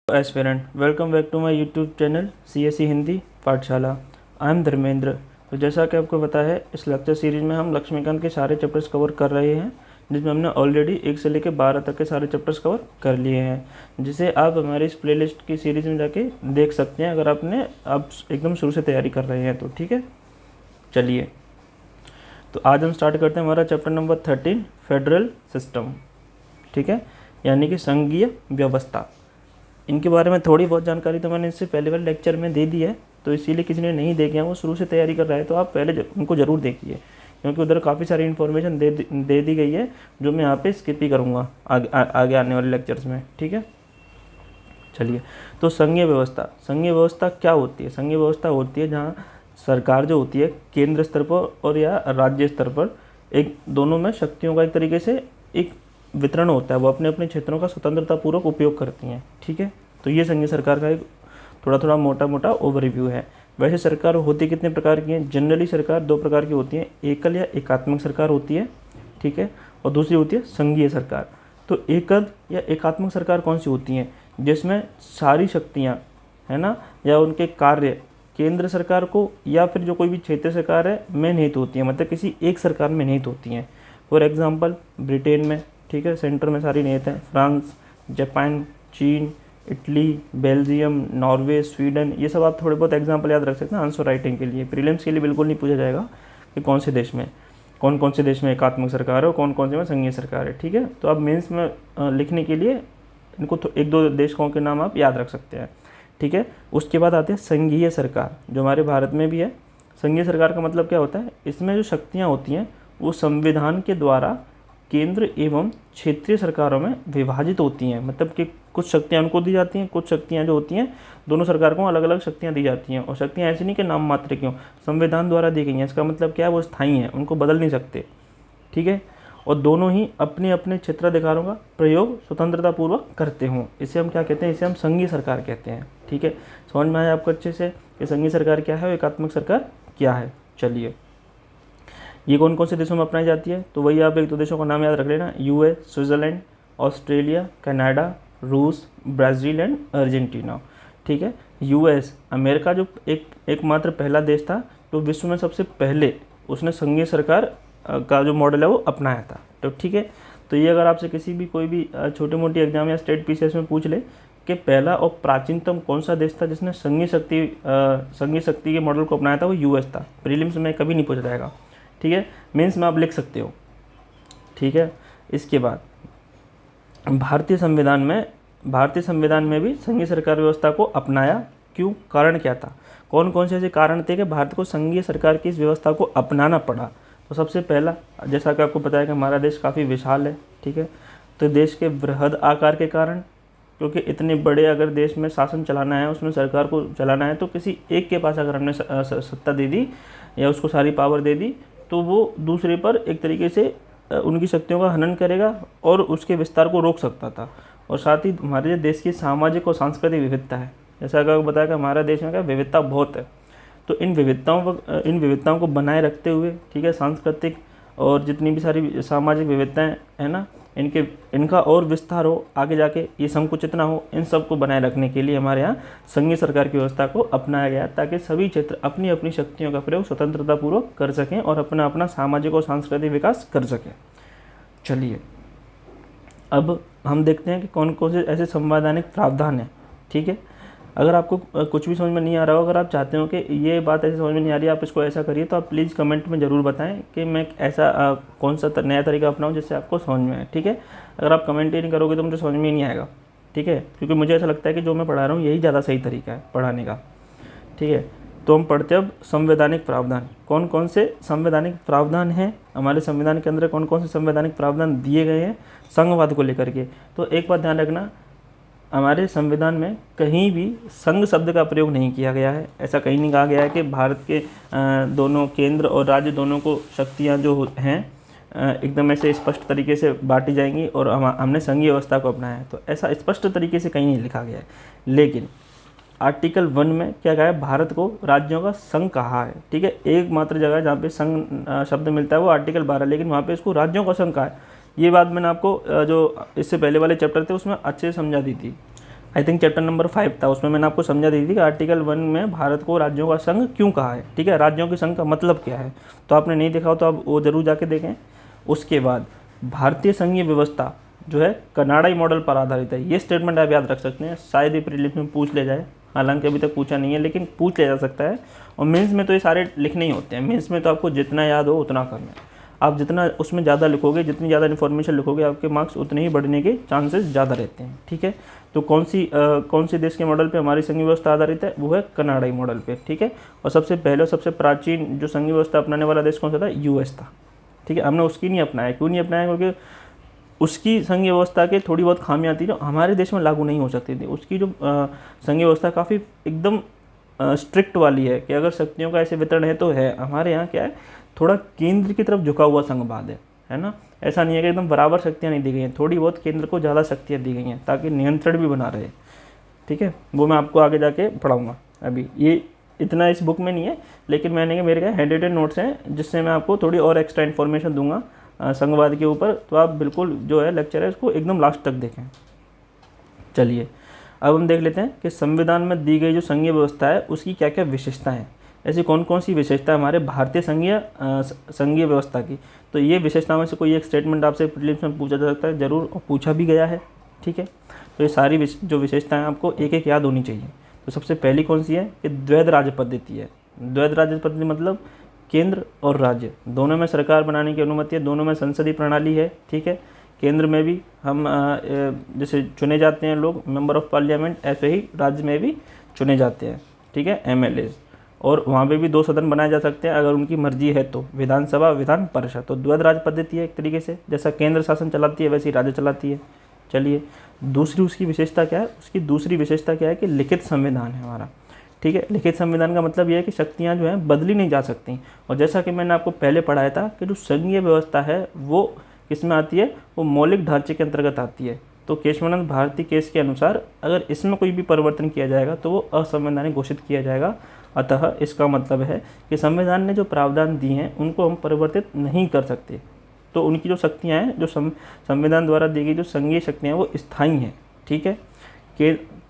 Aspirant welcome back to my YouTube channel CSE Hindi Pathshala. I am Dharmendra. तो जैसा कि आपको पता है, इस लेक्चर सीरीज में हम लक्ष्मीकांत के सारे चैप्टर्स कवर कर रहे हैं, जिसमें हमने ऑलरेडी 1 से लेकर 12 तक के सारे चैप्टर्स कवर कर लिए हैं, जिसे आप हमारी इस प्लेलिस्ट की सीरीज़ में जाके देख सकते हैं अगर आप एकदम शुरू से तैयारी कर रहे हैं तो। ठीक है, चलिए तो आज हम स्टार्ट करते हैं हमारा चैप्टर नंबर 13 फेडरल सिस्टम। ठीक है, यानी कि संघीय व्यवस्था। इनके बारे में थोड़ी बहुत जानकारी तो मैंने इससे पहले वाले लेक्चर में दे दी है, तो इसीलिए किसी ने नहीं देखे हैं, वो शुरू से तैयारी कर रहा है तो आप पहले उनको ज़रूर देखिए, क्योंकि उधर काफ़ी सारी इन्फॉर्मेशन दे दी गई है जो मैं यहाँ पे स्किप ही करूँगा आगे आने वाले लेक्चर्स में। ठीक है, चलिए तो संघीय व्यवस्था क्या होती है? संघीय व्यवस्था होती है जहाँ सरकार जो होती है केंद्र स्तर पर और या राज्य स्तर पर एक दोनों में शक्तियों का एक तरीके से एक वितरण होता है, वो अपने अपने क्षेत्रों का स्वतंत्रतापूर्वक उपयोग करती हैं। ठीक है, तो ये संघीय सरकार का एक थोड़ा मोटा ओवरव्यू है। वैसे सरकार होती कितने प्रकार की हैं? जनरली सरकार 2 प्रकार की होती हैं, एकल या एकात्मक सरकार होती है। ठीक है, और दूसरी होती है संघीय सरकार। तो एकल या एकात्मक सरकार कौन सी होती हैं? जिसमें सारी शक्तियाँ है ना, या उनके कार्य केंद्र सरकार को या फिर जो कोई भी क्षेत्रीय सरकार है में निहित होती हैं, मतलब किसी एक सरकार में निहित होती हैं। फॉर एग्जाम्पल ब्रिटेन में, ठीक है, सेंटर में सारी निहित हैं। फ्रांस, जापान, चीन, इटली, बेल्जियम, नॉर्वे, स्वीडन, ये सब आप थोड़े बहुत एग्जाम्पल याद रख सकते हैं आंसर राइटिंग के लिए। प्रीलिम्स के लिए बिल्कुल नहीं पूछा जाएगा कि कौन कौन से देश में एकात्मक सरकार है और कौन कौन से में संघीय सरकार है। ठीक है, तो अब मेंस में लिखने के लिए इनको 1-2 देशों के नाम आप याद रख सकते हैं। ठीक है, उसके बाद आते हैं संघीय सरकार, जो हमारे भारत में भी है। संघीय सरकार का मतलब क्या होता है? इसमें जो शक्तियाँ होती हैं वो संविधान के द्वारा केंद्र एवं क्षेत्रीय सरकारों में विभाजित होती हैं। मतलब कि कुछ शक्तियाँ उनको दी जाती हैं, कुछ शक्तियाँ जो होती हैं दोनों सरकार को अलग अलग शक्तियाँ दी जाती हैं। और शक्तियाँ ऐसी नहीं कि नाम मात्र क्यों, संविधान द्वारा दी गई हैं। इसका मतलब क्या है? वो स्थायी हैं, उनको बदल नहीं सकते। ठीक है, और दोनों ही अपने अपने क्षेत्राधिकारों का प्रयोग स्वतंत्रतापूर्वक करते हों, इसे हम क्या कहते हैं? इसे हम संघीय सरकार कहते हैं। ठीक है, समझ में आया आपको अच्छे से कि संघीय सरकार क्या है और एकात्मक सरकार क्या है? चलिए, ये कौन कौन से देशों में अपनाई जाती है? तो वही आप 1-2 देशों का नाम याद रख लेना। US, स्विट्ज़रलैंड, ऑस्ट्रेलिया, कनाडा, रूस, ब्राज़ील एंड अर्जेंटीना। ठीक है, US अमेरिका जो एकमात्र पहला देश था जो विश्व में सबसे पहले उसने संघीय सरकार का जो मॉडल है वो अपनाया था। तो ठीक है, तो ये अगर आपसे किसी भी कोई भी छोटी मोटी एग्जाम या स्टेट PCS में पूछ ले कि पहला और प्राचीनतम कौन सा देश था जिसने संघीय शक्ति के मॉडल को अपनाया था, वो US था। प्रीलिम्स में कभी नहीं पूछा जाएगा। ठीक है, मेंस में आप लिख सकते हो। ठीक है, इसके बाद भारतीय संविधान में भी संघीय सरकार व्यवस्था को अपनाया। क्यों? कारण क्या था? कौन कौन से ऐसे कारण थे कि भारत को संघीय सरकार की इस व्यवस्था को अपनाना पड़ा? तो सबसे पहला, जैसा कि आपको पता है कि हमारा देश काफ़ी विशाल है। ठीक है, तो देश के बृहद आकार के कारण, क्योंकि इतने बड़े अगर देश में शासन चलाना है, उसमें सरकार को चलाना है, तो किसी एक के पास अगर हमने सत्ता दे दी या उसको सारी पावर दे दी तो वो दूसरे पर एक तरीके से उनकी शक्तियों का हनन करेगा और उसके विस्तार को रोक सकता था। और साथ ही हमारे देश की सामाजिक और सांस्कृतिक विविधता है, जैसा कि आपको बताया कि हमारा देश में क्या विविधता बहुत है, तो इन विविधताओं को बनाए रखते हुए, ठीक है, सांस्कृतिक और जितनी भी सारी सामाजिक विविधताएँ है ना, इनका और विस्तार हो, आगे जाके ये संकुचित ना हो, इन सब को बनाए रखने के लिए हमारे यहाँ संघीय सरकार की व्यवस्था को अपनाया गया, ताकि सभी क्षेत्र अपनी अपनी शक्तियों का प्रयोग स्वतंत्रतापूर्वक कर सकें और अपना अपना सामाजिक और सांस्कृतिक विकास कर सकें। चलिए, अब हम देखते हैं कि कौन कौन से ऐसे संवैधानिक प्रावधान हैं। ठीक है, अगर आपको कुछ भी समझ में नहीं आ रहा हो, अगर आप चाहते हो कि ये बात ऐसे समझ में नहीं आ रही है, आप इसको ऐसा करिए, तो आप प्लीज़ कमेंट में ज़रूर बताएं कि मैं ऐसा कौन सा नया तरीका अपनाऊं जिससे आपको समझ में आए। ठीक है, अगर आप कमेंट ही नहीं करोगे तो मुझे समझ में ही नहीं आएगा। ठीक है, क्योंकि मुझे ऐसा लगता है कि जो मैं पढ़ा रहा हूँ यही ज़्यादा सही तरीका है पढ़ाने का। ठीक है, तो हम पढ़ते हैं अब संवैधानिक प्रावधान। कौन कौन से संवैधानिक प्रावधान हैं हमारे संविधान के अंदर, कौन कौन से संवैधानिक प्रावधान दिए गए हैं संघवाद को लेकर के? तो एक बात ध्यान रखना, हमारे संविधान में कहीं भी संघ शब्द का प्रयोग नहीं किया गया है। ऐसा कहीं नहीं कहा गया है कि भारत के दोनों केंद्र और राज्य दोनों को शक्तियां जो हैं एकदम ऐसे स्पष्ट तरीके से बांटी जाएंगी और हमने संघीय व्यवस्था को अपनाया है, तो ऐसा स्पष्ट तरीके से कहीं नहीं लिखा गया है। लेकिन आर्टिकल 1 में क्या कहा है? भारत को राज्यों का संघ कहा है। ठीक है, एकमात्र जगह जहाँ पे संघ शब्द मिलता है वो आर्टिकल 12, लेकिन वहाँ पे इसको राज्यों का संघ कहा है। ये बात मैंने आपको जो इससे पहले वाले चैप्टर थे उसमें अच्छे से समझा दी थी। आई थिंक चैप्टर नंबर 5 था, उसमें मैंने आपको समझा दी थी कि आर्टिकल 1 में भारत को राज्यों का संघ क्यों कहा है, ठीक है, राज्यों के संघ का मतलब क्या है। तो आपने नहीं देखा हो तो आप वो जरूर जाके देखें। उसके बाद भारतीय संघीय व्यवस्था जो है कनाडाई मॉडल पर आधारित है। ये स्टेटमेंट आप याद रख सकते हैं, शायद ही प्रीलिम्स में पूछ ले जाए, हालांकि अभी तक पूछा नहीं है लेकिन पूछ लिया जा सकता है। और मेंस में तो ये सारे लिखने ही होते हैं, मेंस में तो आपको जितना याद हो उतना करना है। आप जितना उसमें ज़्यादा लिखोगे, जितनी ज़्यादा इन्फॉर्मेशन लिखोगे, आपके मार्क्स उतने ही बढ़ने के चांसेस ज़्यादा रहते हैं, ठीक है। तो कौन सी देश के मॉडल पे हमारी संघीय व्यवस्था आधारित है, वो है कनाडाई मॉडल पे, ठीक है। और सबसे पहले और सबसे प्राचीन जो संघीय व्यवस्था अपनाने वाला देश कौन सा था, यूएस था, ठीक है। हमने उसकी नहीं अपनाया, क्यों नहीं अपनाया, क्योंकि उसकी संघीय व्यवस्था के थोड़ी बहुत खामियां थी जो हमारे देश में लागू नहीं हो सकती थी। उसकी जो संघीय व्यवस्था काफ़ी एकदम स्ट्रिक्ट वाली है कि अगर शक्तियों का ऐसे वितरण है तो है। हमारे यहाँ क्या है, थोड़ा केंद्र की तरफ झुका हुआ संघवाद है ना। ऐसा नहीं है कि एकदम बराबर शक्तियाँ नहीं दी गई हैं, थोड़ी बहुत केंद्र को ज़्यादा शक्तियाँ दी गई हैं ताकि नियंत्रण भी बना रहे, ठीक है। वो मैं आपको आगे जाके पढ़ाऊँगा, अभी ये इतना इस बुक में नहीं है, लेकिन मैंने मेरे क्या हैंड रिटन नोट्स हैं जिससे मैं आपको थोड़ी और एक्स्ट्रा इन्फॉर्मेशन दूंगा संघवाद के ऊपर। तो आप बिल्कुल जो है लेक्चर है उसको एकदम लास्ट तक देखें। चलिए अब हम देख लेते हैं कि संविधान में दी गई जो संघीय व्यवस्था है उसकी क्या क्या विशेषताएं हैं। ऐसी कौन कौन सी विशेषता हमारे भारतीय संघीय व्यवस्था की। तो ये विशेषताओं में से कोई एक स्टेटमेंट आपसे प्रीलिम्स में पूछा जा सकता है, जरूर, और पूछा भी गया है, ठीक है। तो ये सारी जो विशेषताएं आपको एक एक याद होनी चाहिए। तो सबसे पहली कौन सी है कि द्वैध राज्य पद्धति है। द्वैध राज्य पद्धति मतलब केंद्र और राज्य दोनों में सरकार बनाने की अनुमति है, दोनों में संसदीय प्रणाली है, ठीक है। केंद्र में भी हम जैसे चुने जाते हैं लोग मेंबर ऑफ पार्लियामेंट, ऐसे ही राज्य में भी चुने जाते हैं, ठीक है, एमएलए। और वहाँ पे भी 2 सदन बनाए जा सकते हैं अगर उनकी मर्जी है तो, विधानसभा, विधान परिषद। तो द्वैध राज्य पद्धति है एक तरीके से, जैसा केंद्र शासन चलाती है वैसे ही राज्य चलाती है। चलिए दूसरी उसकी विशेषता क्या है, उसकी दूसरी विशेषता क्या है कि लिखित संविधान है हमारा, ठीक है। लिखित संविधान का मतलब यह है कि शक्तियाँ जो हैं बदली नहीं जा सकती। और जैसा कि मैंने आपको पहले पढ़ाया था कि जो संघीय व्यवस्था है वो किस में आती है, वो मौलिक ढांचे के अंतर्गत आती है। तो केशवानंद भारती केस के अनुसार अगर इसमें कोई भी परिवर्तन किया जाएगा तो वो असंवैधानिक घोषित किया जाएगा। अतः इसका मतलब है कि संविधान ने जो प्रावधान दिए हैं उनको हम परिवर्तित नहीं कर सकते। तो उनकी जो शक्तियाँ हैं, जो संविधान द्वारा दी गई जो संघीय शक्तियाँ हैं वो स्थायी हैं, ठीक है।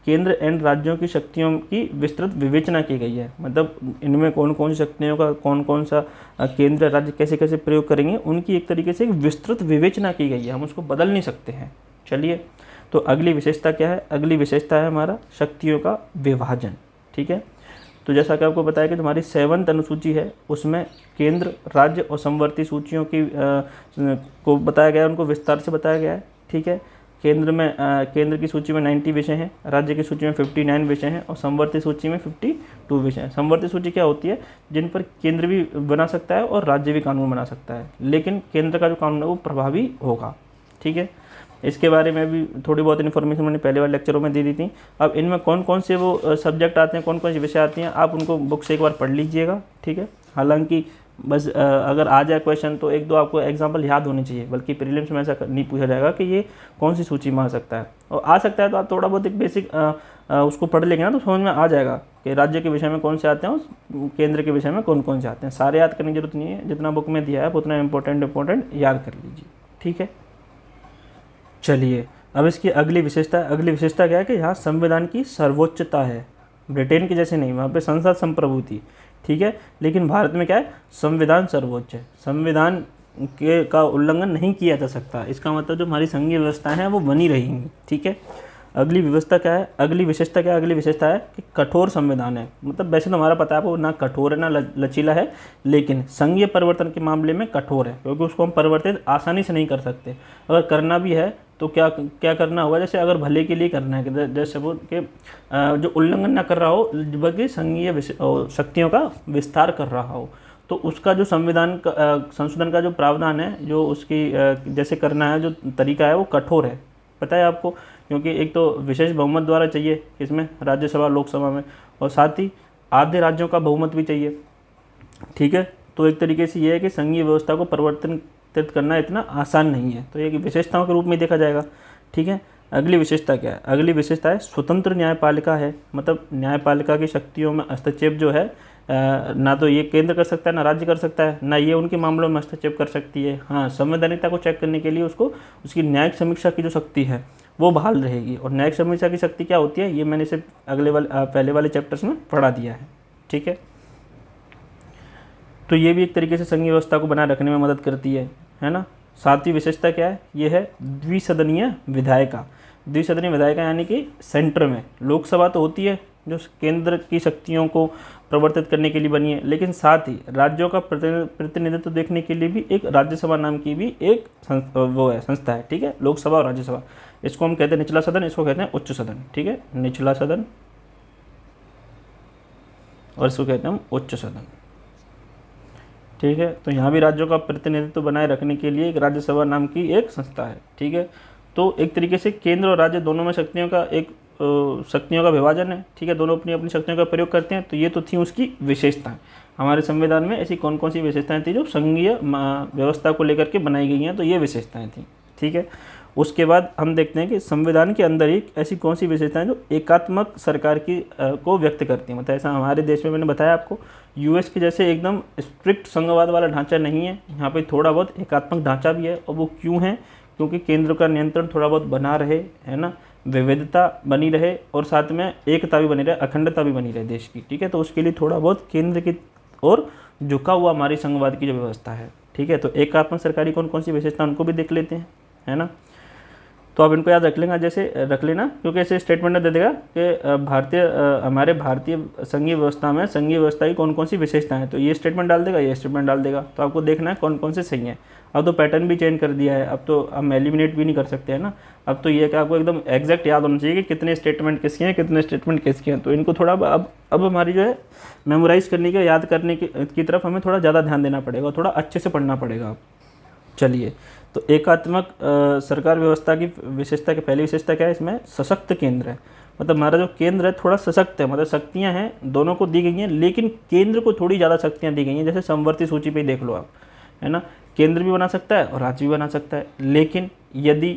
केंद्र एंड राज्यों की शक्तियों की विस्तृत विवेचना की गई है, मतलब इनमें कौन कौन सी शक्तियों का कौन कौन सा केंद्र राज्य कैसे कैसे प्रयोग करेंगे, उनकी एक तरीके से एक विस्तृत विवेचना की गई है, हम उसको बदल नहीं सकते हैं। चलिए तो अगली विशेषता क्या है, अगली विशेषता है हमारा शक्तियों का विभाजन, ठीक है। तो जैसा कि आपको बताया कि तुम्हारी 7th अनुसूची है उसमें केंद्र, राज्य और समवर्ती सूचियों की को बताया गया है, उनको विस्तार से बताया गया है, ठीक है। केंद्र की सूची में 90 विषय हैं, राज्य की सूची में 59 विषय हैं और समवर्ती सूची में 52 विषय हैं। समवर्ती सूची क्या होती है, जिन पर केंद्र भी बना सकता है और राज्य भी कानून बना सकता है, लेकिन केंद्र का जो कानून है वो प्रभावी होगा, ठीक है। इसके बारे में भी थोड़ी बहुत इन्फॉर्मेशन मैंने पहले वाले लेक्चरों में दे दी थी। अब इनमें कौन कौन से वो सब्जेक्ट आते हैं, कौन कौन से विषय आते हैं, आप उनको बुक से एक बार पढ़ लीजिएगा, ठीक है। हालांकि बस अगर आ जाए क्वेश्चन तो 1-2 आपको एग्जाम्पल याद होने चाहिए, बल्कि प्रीलिम्स में ऐसा नहीं पूछा जाएगा कि ये कौन सी सूची में आ सकता है। और आ सकता है तो आप थोड़ा बहुत एक बेसिक उसको पढ़ लेंगे ना तो समझ में आ जाएगा कि राज्य के विषय में कौन से आते हैं और केंद्र के विषय में कौन कौन से आते हैं। सारे याद करने की जरूरत नहीं है, जितना बुक में दिया है आप उतना इंपॉर्टेंट याद कर लीजिए, ठीक है। चलिए अब इसकी अगली विशेषता क्या है कि यहाँ संविधान की सर्वोच्चता है। ब्रिटेन के जैसे नहीं, वहाँ पे संसद संप्रभु थी, ठीक है, लेकिन भारत में क्या है, संविधान सर्वोच्च है, संविधान का उल्लंघन नहीं किया जा सकता। इसका मतलब जो हमारी संघीय व्यवस्थाएं हैं वो बनी रहेंगी, ठीक है। अगली विशेषता क्या है, अगली विशेषता है कि कठोर संविधान है। मतलब वैसे तो हमारा पता है वो ना कठोर है ना लचीला है, लेकिन संघीय परिवर्तन के मामले में कठोर है, क्योंकि उसको हम परिवर्तित आसानी से नहीं कर सकते। अगर करना भी है तो क्या करना होगा, जैसे अगर भले के लिए करना है, जैसे वो कि जो उल्लंघन ना कर रहा हो बल्कि संघीय शक्तियों का विस्तार कर रहा हो, तो उसका जो संशोधन का जो प्रावधान है, जो उसकी जैसे करना है जो तरीका है वो कठोर है, पता है आपको। क्योंकि एक तो विशेष बहुमत द्वारा चाहिए इसमें, राज्यसभा लोकसभा में, और साथ ही आधे राज्यों का बहुमत भी चाहिए, ठीक है। तो एक तरीके से ये है कि संघीय व्यवस्था को परिवर्तित करना इतना आसान नहीं है, तो ये विशेषताओं के रूप में देखा जाएगा, ठीक है। अगली विशेषता क्या है, अगली विशेषता है स्वतंत्र न्यायपालिका है। मतलब न्यायपालिका की शक्तियों में हस्तक्षेप जो है ना तो ये केंद्र कर सकता है ना राज्य कर सकता है, ना ये उनके मामलों में हस्तक्षेप कर सकती है। हाँ, संवैधानिकता को चेक करने के लिए उसको उसकी न्यायिक समीक्षा की जो शक्ति है वो बहाल रहेगी। और न्यायिक समीक्षा की शक्ति क्या होती है, ये मैंने इसे पहले वाले चैप्टर्स में पढ़ा दिया है। ठीक है, तो ये भी एक तरीके से संघीय व्यवस्था को बनाए रखने में मदद करती है ना। सातवीं विशेषता क्या है, ये है द्विसदनीय विधायिका। द्विसदनीय विधायिका यानी कि सेंटर में लोकसभा तो होती है जो केंद्र की शक्तियों को प्रवर्तित करने के लिए बनी है, लेकिन साथ ही राज्यों का प्रतिनिधित्व देखने के लिए भी एक राज्यसभा नाम की भी एक संस्था है। ठीक है, लोकसभा और राज्यसभा, इसको हम कहते हैं निचला सदन, इसको कहते हैं उच्च सदन। ठीक है, निचला सदन और इसको कहते हैं हम उच्च सदन। ठीक है, तो यहाँ भी राज्यों का प्रतिनिधित्व बनाए रखने के लिए एक राज्यसभा नाम की एक संस्था है। ठीक है, तो एक तरीके से केंद्र और राज्य दोनों में शक्तियों का विभाजन है। ठीक है, दोनों अपनी अपनी शक्तियों का प्रयोग करते हैं। तो ये तो थी उसकी विशेषताएं। हमारे संविधान में ऐसी कौन कौन सी विशेषताएं थी जो संघीय व्यवस्था को लेकर के बनाई गई हैं, तो ये विशेषताएं थी। ठीक है, उसके बाद हम देखते हैं कि संविधान के अंदर ही ऐसी कौन सी विशेषताएं जो एकात्मक सरकार की को व्यक्त करती हैं। मतलब ऐसा हमारे देश में मैंने बताया आपको, यूएस के जैसे एकदम स्ट्रिक्ट संघवाद वाला ढांचा नहीं है, यहाँ पे थोड़ा बहुत एकात्मक ढांचा भी है। और वो क्यों है, क्योंकि केंद्र का नियंत्रण थोड़ा बहुत बना रहे, है ना, विविधता बनी रहे और साथ में एकता भी बनी रहे, अखंडता भी बनी रहे देश की। ठीक है, तो उसके लिए थोड़ा बहुत केंद्र की ओर झुका हुआ हमारी संघवाद की जो व्यवस्था है। ठीक है, तो एकात्मक सरकारी कौन कौन सी विशेषता उनको भी देख लेते हैं, है ना। तो आप इनको याद रख लेना, जैसे रख लेना, क्योंकि ऐसे स्टेटमेंट दे देगा कि हमारे भारतीय संघीय व्यवस्था में संघीय व्यवस्था की कौन कौन सी विशेषताएं हैं। तो ये स्टेटमेंट डाल देगा, ये स्टेटमेंट डाल देगा, तो आपको देखना है कौन कौन से सही हैं। अब तो पैटर्न भी चेंज कर दिया है, अब तो हम एलिमिनेट भी नहीं कर सकते हैं ना। अब तो ये कि आपको एकदम एग्जैक्ट याद होना चाहिए कि कितने स्टेटमेंट किसके हैं, कितने स्टेटमेंट किसके हैं। तो इनको थोड़ा अब हमारी जो है मेमोराइज करने की, याद करने की तरफ हमें थोड़ा ज़्यादा ध्यान देना पड़ेगा, थोड़ा अच्छे से पढ़ना पड़ेगा। चलिए, तो एकात्मक सरकार व्यवस्था की विशेषता की पहली विशेषता क्या है, इसमें सशक्त केंद्र है। मतलब हमारा जो केंद्र है थोड़ा सशक्त है, मतलब शक्तियां हैं दोनों को दी गई हैं, लेकिन केंद्र को थोड़ी ज़्यादा शक्तियां दी गई हैं। जैसे समवर्ती सूची पे देख लो आप, है ना, केंद्र भी बना सकता है और राज्य भी बना सकता है, लेकिन यदि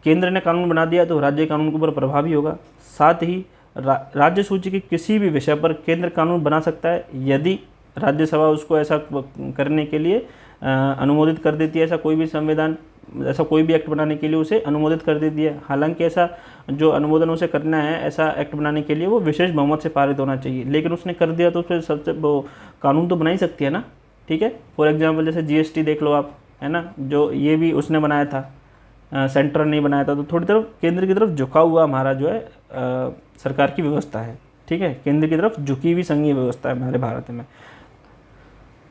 केंद्र ने कानून बना दिया तो राज्य कानून के ऊपर प्रभावी होगा। साथ ही राज्य सूची के किसी भी विषय पर केंद्र कानून बना सकता है यदि राज्यसभा उसको ऐसा करने के लिए अनुमोदित कर देती है। ऐसा कोई भी एक्ट बनाने के लिए उसे अनुमोदित कर देती है। हालांकि ऐसा जो अनुमोदन उसे करना है, ऐसा एक्ट बनाने के लिए वो विशेष बहुमत से पारित होना चाहिए, लेकिन उसने कर दिया तो उसमें सबसे वो कानून तो बना ही सकती है ना। ठीक है, फॉर एग्जाम्पल जैसे जीएसटी देख लो आप, है ना, जो ये भी उसने बनाया था, सेंटर नहीं बनाया था। तो थोड़ी तरफ केंद्र की तरफ झुका हुआ हमारा जो है सरकार की व्यवस्था है। ठीक है, केंद्र की तरफ झुकी हुई संघीय व्यवस्था है हमारे भारत में।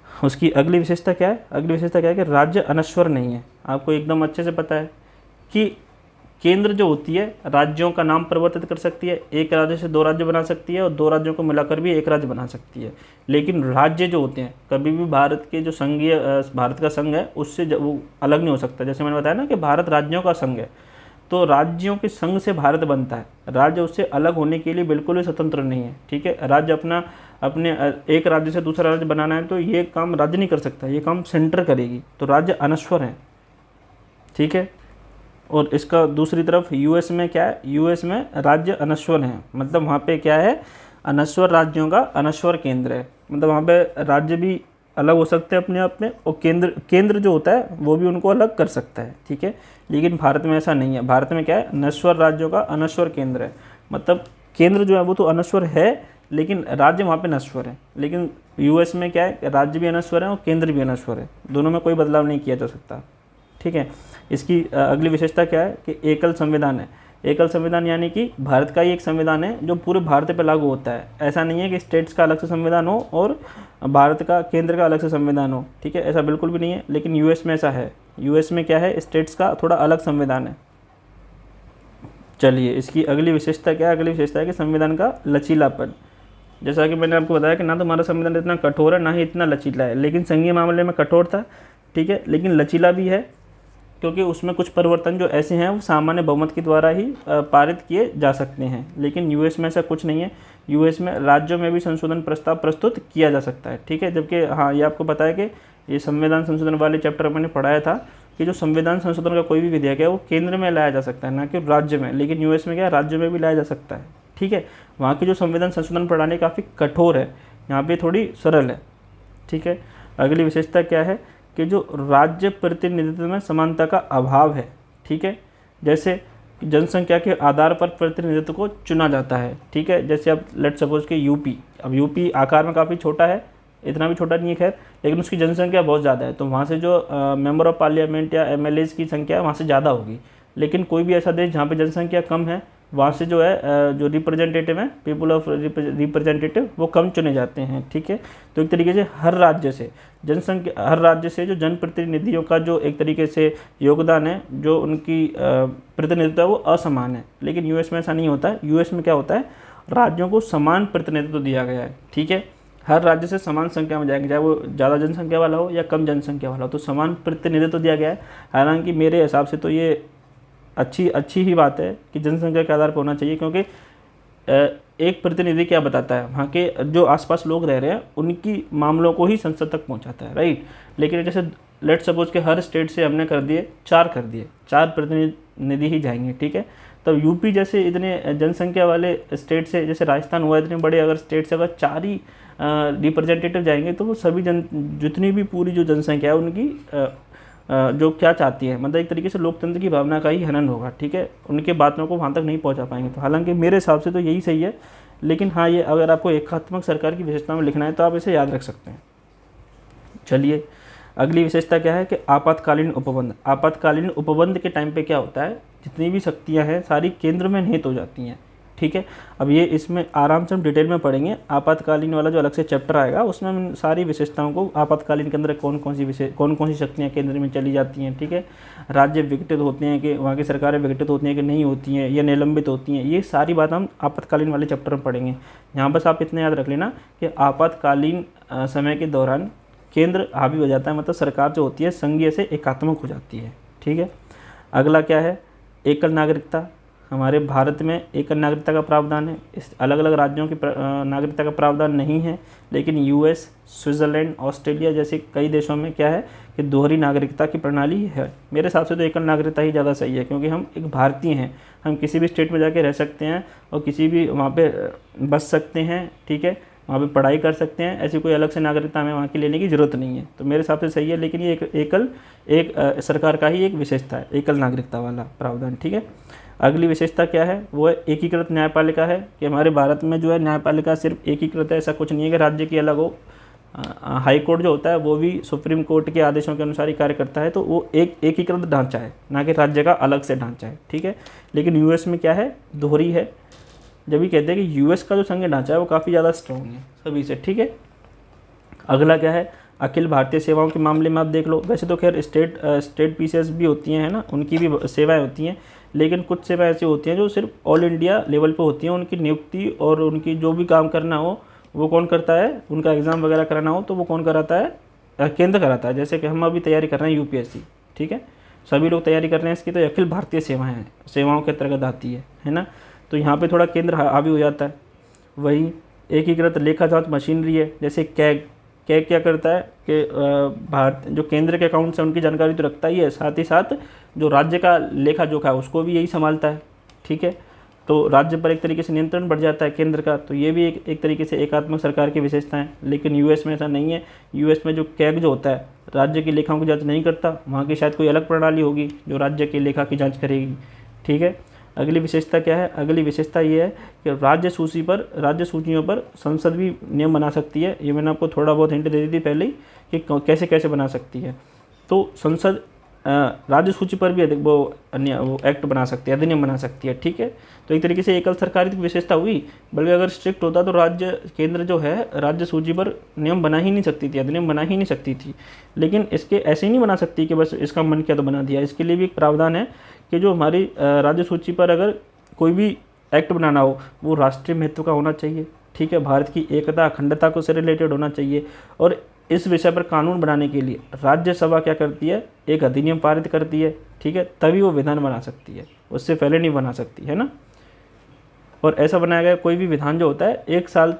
उसकी अगली विशेषता क्या है, अगली विशेषता क्या है कि राज्य अनश्वर नहीं है। आपको एकदम अच्छे से पता है कि केंद्र जो होती है राज्यों का नाम परिवर्तित कर सकती है, एक राज्य से दो राज्य बना सकती है और दो राज्यों को मिलाकर भी एक राज्य बना सकती है। लेकिन राज्य जो होते हैं कभी भी भारत के जो भारत का संघ है उससे वो अलग नहीं हो सकता। जैसे मैंने बताया ना कि भारत राज्यों का संघ है, तो राज्यों के संघ से भारत बनता है। राज्य उससे अलग होने के लिए बिल्कुल भी स्वतंत्र नहीं है। ठीक है, राज्य अपने एक राज्य से दूसरा राज्य बनाना है तो ये काम राज्य नहीं कर सकता, ये काम सेंटर करेगी। तो राज्य अनश्वर है। ठीक है, और इसका दूसरी तरफ यूएस में क्या है, यूएस में राज्य अनश्वर हैं। मतलब वहाँ पे क्या है, अनश्वर राज्यों का अनश्वर केंद्र है। मतलब वहाँ पे राज्य भी अलग हो सकते हैं अपने आप में, और केंद्र जो होता है वो भी उनको अलग कर सकता है। ठीक है, लेकिन भारत में ऐसा नहीं है। भारत में क्या है, नश्वर राज्यों का अनश्वर केंद्र है। मतलब केंद्र जो है वो तो अनश्वर है, लेकिन राज्य वहाँ पे नश्वर है। लेकिन यूएस में क्या है, राज्य भी अनश्वर है और केंद्र भी अनश्वर है, दोनों में कोई बदलाव नहीं किया जा सकता। ठीक है, इसकी अगली विशेषता क्या है कि एकल संविधान है। एकल संविधान यानी कि भारत का ही एक संविधान है जो पूरे भारत पे लागू होता है। ऐसा नहीं है कि स्टेट्स का अलग से संविधान हो और भारत का केंद्र का अलग से संविधान हो। ठीक है, ऐसा बिल्कुल भी नहीं है, लेकिन यूएस में ऐसा है। यूएस में क्या है, स्टेट्स का थोड़ा अलग संविधान है। चलिए, इसकी अगली विशेषता क्या है, अगली विशेषता है कि संविधान का लचीलापन। जैसा कि मैंने आपको बताया कि ना तो हमारा संविधान इतना कठोर है ना ही इतना लचीला है, लेकिन संघीय मामले में कठोर था। ठीक है, लेकिन लचीला भी है, क्योंकि उसमें कुछ परिवर्तन जो ऐसे हैं वो सामान्य बहुमत के द्वारा ही पारित किए जा सकते हैं। लेकिन यूएस में ऐसा कुछ नहीं है। यूएस में राज्यों में भी संशोधन प्रस्ताव प्रस्तुत किया जा सकता है। ठीक है, जबकि हाँ, ये आपको पता है कि ये संविधान संशोधन वाले चैप्टर मैंने पढ़ाया था कि जो संविधान संशोधन का कोई भी विधेयक है वो केंद्र में लाया जा सकता है, ना कि राज्य में। लेकिन यूएस में क्या है, राज्य में भी लाया जा सकता है। ठीक है, वहाँ की जो संविधान संशोधन प्रणाली काफ़ी कठोर है, यहाँ पे थोड़ी सरल है। ठीक है, अगली विशेषता क्या है कि जो राज्य प्रतिनिधित्व में समानता का अभाव है। ठीक है, जैसे कि जनसंख्या के आधार पर प्रतिनिधित्व को चुना जाता है, ठीक है। जैसे अब लेट सपोज कि यूपी, अब यूपी आकार में काफ़ी छोटा है, इतना भी छोटा नहीं है खैर, लेकिन उसकी जनसंख्या बहुत ज़्यादा है, तो वहाँ से जो मेंबर ऑफ पार्लियामेंट या एमएलएज की संख्या वहाँ से ज़्यादा होगी। लेकिन कोई भी ऐसा देश जहाँ पे जनसंख्या कम है, वहाँ से जो है जो रिप्रेजेंटेटिव हैं, पीपल ऑफ रिप्रेजेंटेटिव, वो कम चुने जाते हैं, ठीक है। तो एक तरीके से हर राज्य से जो जनप्रतिनिधियों का जो एक तरीके से योगदान है, जो उनकी प्रतिनिधित्व है, वो असमान है। लेकिन यूएस में ऐसा नहीं होता है। यूएस में क्या होता है, राज्यों को समान प्रतिनिधित्व दिया गया है, ठीक है। हर राज्य से समान संख्या में जाएंगे, चाहे वो ज़्यादा जनसंख्या वाला हो या कम जनसंख्या वाला हो, तो समान प्रतिनिधित्व दिया गया है। हालांकि मेरे हिसाब से तो ये अच्छी ही बात है कि जनसंख्या के आधार पर होना चाहिए, क्योंकि एक प्रतिनिधि क्या बताता है, वहाँ के जो आसपास लोग रह रहे हैं उनकी मामलों को ही संसद तक पहुँचाता है, राइट। लेकिन जैसे लेट सपोज के हर स्टेट से हमने कर दिए चार प्रतिनिधि ही जाएंगे, ठीक है। तब यूपी जैसे इतने जनसंख्या वाले स्टेट से, जैसे राजस्थान हुआ, इतने बड़े अगर स्टेट से अगर 4 ही रिप्रेजेंटेटिव जाएंगे, तो वो सभी जितनी भी पूरी जो जनसंख्या है उनकी जो क्या चाहती है, मतलब एक तरीके से लोकतंत्र की भावना का ही हनन होगा, ठीक है। उनके बातों को वहाँ तक नहीं पहुँचा पाएंगे। तो हालांकि मेरे हिसाब से तो यही सही है, लेकिन हाँ, ये अगर आपको एकात्मक सरकार की विशेषता में लिखना है तो आप इसे याद रख सकते हैं। चलिए, अगली विशेषता क्या है कि आपातकालीन उपबंध। आपातकालीन उपबंध के टाइम पे क्या होता है, जितनी भी शक्तियाँ हैं सारी केंद्र में निहित हो जाती हैं, ठीक है। अब ये इसमें आराम से हम डिटेल में पढ़ेंगे। आपातकालीन वाला जो अलग से चैप्टर आएगा उसमें हम सारी विशेषताओं को, आपातकालीन के अंदर कौन कौन सी शक्तियाँ केंद्र में चली जाती हैं, ठीक है। राज्य विघटित होते हैं कि वहाँ की सरकारें विघटित होती हैं कि नहीं होती हैं, या निलंबित होती हैं, ये सारी बात हम आपातकालीन वाले चैप्टर में पढ़ेंगे। यहाँ बस आप इतना याद रख लेना कि आपातकालीन समय के दौरान केंद्र हावी हो जाता है, मतलब सरकार जो होती है संघीय से एकात्मक हो जाती है, ठीक है। अगला क्या है, एकल नागरिकता। हमारे भारत में एकल नागरिकता का प्रावधान है, इस अलग अलग राज्यों की नागरिकता का प्रावधान नहीं है। लेकिन यूएस, स्विट्ज़रलैंड, ऑस्ट्रेलिया जैसे कई देशों में क्या है कि दोहरी नागरिकता की प्रणाली है। मेरे हिसाब से तो एकल नागरिकता ही ज़्यादा सही है, क्योंकि हम एक भारतीय हैं, हम किसी भी स्टेट में जाके रह सकते हैं और किसी भी वहाँ पे बस सकते हैं, ठीक है, वहाँ पे पढ़ाई कर सकते हैं। ऐसी कोई अलग से नागरिकता हमें वहाँ की लेने की ज़रूरत नहीं है। तो मेरे हिसाब से सही है, लेकिन ये एक सरकार का ही एक विशेषता है, एकल नागरिकता वाला प्रावधान, ठीक है। अगली विशेषता क्या है, वो है एकीकृत न्यायपालिका है, कि हमारे भारत में जो है न्यायपालिका सिर्फ एकीकृत है, ऐसा कुछ नहीं है कि राज्य की अलग हो। हाई कोर्ट जो होता है वो भी सुप्रीम कोर्ट के आदेशों के अनुसार ही कार्य करता है, तो वो एक एकीकृत ढांचा है, ना कि राज्य का अलग से ढांचा है, ठीक है। लेकिन यूएस में क्या है, दोहरी है। जब भी कहते हैं कि यूएस का जो संघीय ढांचा है वो काफ़ी ज़्यादा स्ट्रॉन्ग है सभी से, ठीक है। अगला क्या है, अखिल भारतीय सेवाओं के मामले में आप देख लो, वैसे तो खैर स्टेट पीसीएस भी होती हैं, है ना, उनकी भी सेवाएं होती हैं, लेकिन कुछ सेवाएं ऐसी होती हैं जो सिर्फ ऑल इंडिया लेवल पे होती हैं। उनकी नियुक्ति और उनकी जो भी काम करना हो वो कौन करता है, उनका एग्ज़ाम वगैरह कराना हो तो वो कौन कराता है, केंद्र कराता है। जैसे कि हम अभी तैयारी कर रहे हैं यूपीएससी, ठीक है, सभी लोग तैयारी कर रहे हैं इसकी, तो अखिल भारतीय सेवाओं के अंतर्गत आती है ना। तो यहाँ पे थोड़ा केंद्र हावी हो जाता है। वही एकीकृत लेखा जांच मशीनरी है, जैसे कैग क्या करता है कि भारत जो केंद्र के अकाउंट्स हैं उनकी जानकारी तो रखता ही है, साथ ही साथ जो राज्य का लेखा जोखा है उसको भी यही संभालता है, ठीक है। तो राज्य पर एक तरीके से नियंत्रण बढ़ जाता है केंद्र का, तो ये भी एक तरीके से एकात्मक सरकार की विशेषता है। लेकिन यूएस में ऐसा नहीं है। यूएस में जो कैग जो होता है राज्य की लेखाओं की जाँच नहीं करता, वहाँ की शायद कोई अलग प्रणाली होगी जो राज्य की लेखा की जाँच करेगी, ठीक है। अगली विशेषता क्या है, अगली विशेषता ये है कि राज्य सूचियों पर संसद भी नियम बना सकती है। ये मैंने आपको थोड़ा बहुत हिंट दे दी थी पहले ही कि कैसे कैसे बना सकती है। तो संसद राज्य सूची पर भी वो एक्ट बना सकती है, अधिनियम बना सकती है, ठीक है। तो एक तरीके से एकल सरकारी की विशेषता हुई। बल्कि अगर स्ट्रिक्ट होता तो केंद्र जो है राज्य सूची पर नियम बना ही नहीं सकती थी, अधिनियम बना ही नहीं सकती थी। लेकिन इसके ऐसे ही नहीं बना सकती कि बस इसका मन किया तो बना दिया। इसके लिए भी एक प्रावधान है कि जो हमारी राज्य सूची पर अगर कोई भी एक्ट बनाना हो वो राष्ट्रीय महत्व का होना चाहिए, ठीक है, भारत की एकता अखंडता को से रिलेटेड होना चाहिए। और इस विषय पर कानून बनाने के लिए राज्यसभा क्या करती है, एक अधिनियम पारित करती है, ठीक है, तभी वो विधान बना सकती है, उससे पहले नहीं बना सकती, है ना। और ऐसा बनाया गया कोई भी विधान जो होता है एक साल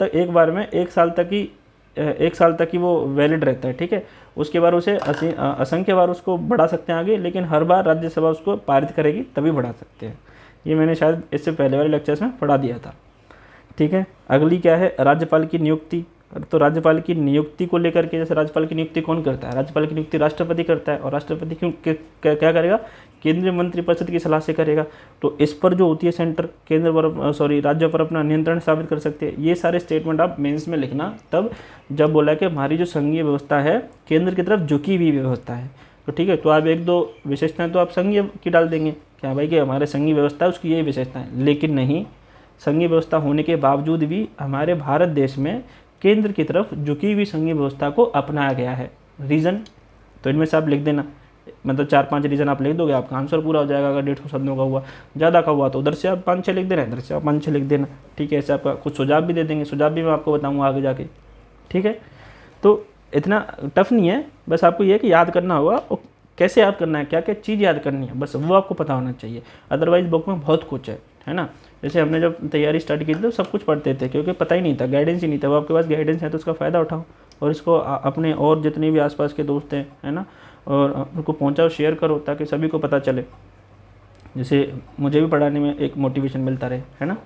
तक ही वो वैलिड रहता है, ठीक है। उसके बाद उसे असंख्य बार उसको बढ़ा सकते हैं आगे, लेकिन हर बार राज्यसभा उसको पारित करेगी तभी बढ़ा सकते हैं। ये मैंने शायद इससे पहले वाले लेक्चर्स में पढ़ा दिया था, ठीक है। अगली क्या है, राज्यपाल की नियुक्ति। तो राज्यपाल की नियुक्ति को लेकर के, जैसे राज्यपाल की नियुक्ति कौन करता है? राज्यपाल की नियुक्ति राष्ट्रपति करता है, और राष्ट्रपति क्यों क्या करेगा? केंद्रीय मंत्रिपरिषद की सलाह से करेगा। तो इस पर जो होती है सेंटर केंद्र पर राज्यों पर अपना नियंत्रण साबित कर सकते हैं। ये सारे स्टेटमेंट आप मेंस में लिखना, तब जब बोला कि हमारी जो संघीय व्यवस्था है केंद्र की तरफ झुकी हुई व्यवस्था है, तो ठीक है, तो आप एक दो विशेषताएं तो आप संघीय की डाल देंगे, क्या भाई कि हमारे संघीय व्यवस्था है उसकी यही विशेषताएं, लेकिन नहीं, संघीय व्यवस्था होने के बावजूद भी हमारे भारत देश में केंद्र की तरफ झुकी हुई संघीय व्यवस्था को अपनाया गया है। रीज़न तो इनमें से आप लिख देना, मतलब 4-5 रीज़न आप लिख दोगे, आपका आंसर पूरा हो जाएगा। अगर 150 शब्दों का हुआ, ज़्यादा का हुआ तो उधर से आप 5-6 लिख देना, इधर से आप 5-6 लिख देना, ठीक है। ऐसे आपका कुछ सुझाव भी दे देंगे, सुझाव भी मैं आपको बताऊँगा आगे जाके, ठीक है। तो इतना टफ नहीं है, बस आपको ये है कि याद करना होगा, और कैसे याद करना है, क्या क्या चीज़ याद करनी है, बस वो आपको पता होना चाहिए। अदरवाइज बुक में बहुत कुछ है ना। जैसे हमने जब तैयारी स्टार्ट की थी तो सब कुछ पढ़ते थे, क्योंकि पता ही नहीं था, गाइडेंस ही नहीं था। वो आपके पास गाइडेंस है तो उसका फ़ायदा उठाओ, और इसको अपने और जितने भी आसपास के दोस्त हैं, है ना, और उनको पहुंचाओ, शेयर करो, ताकि सभी को पता चले, जैसे मुझे भी पढ़ाने में एक मोटिवेशन मिलता रहे, है ना।